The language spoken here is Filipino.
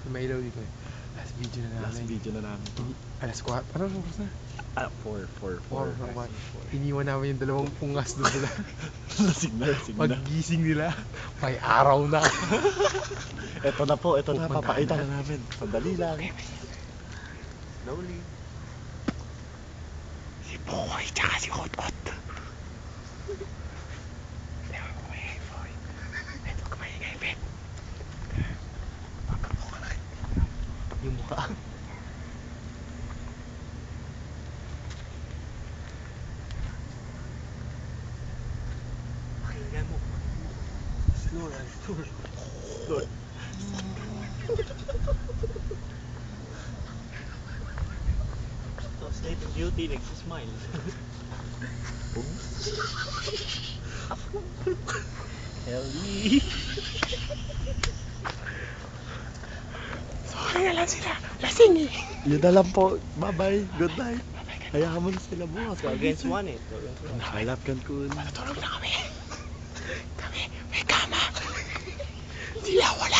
May ilaw dito eh. Last video na namin. Last video na namin to. Alas 4. Anong oras na? 4. Iniwan namin yung dalawang pungas doon sila. Lasing na. Paggising nila, may araw na. Ito na po, ito na. Pupuntahan Papakita na. na namin. Sandali lang. Slowly. Si Boy, tsaka si Hot-Hot. Yung mukha. Pakinggan mo. Slow lang, slow. So, Sleeping Beauty nagsismile. Helly. Sorry na lang sila. Lasing eh. Yun na lang po. Bye-bye. Good night. Hayaan mo na sila bukas. 2 against 1 eh. Halap kan kun. Matutulog na kami. May kama. Sila wala.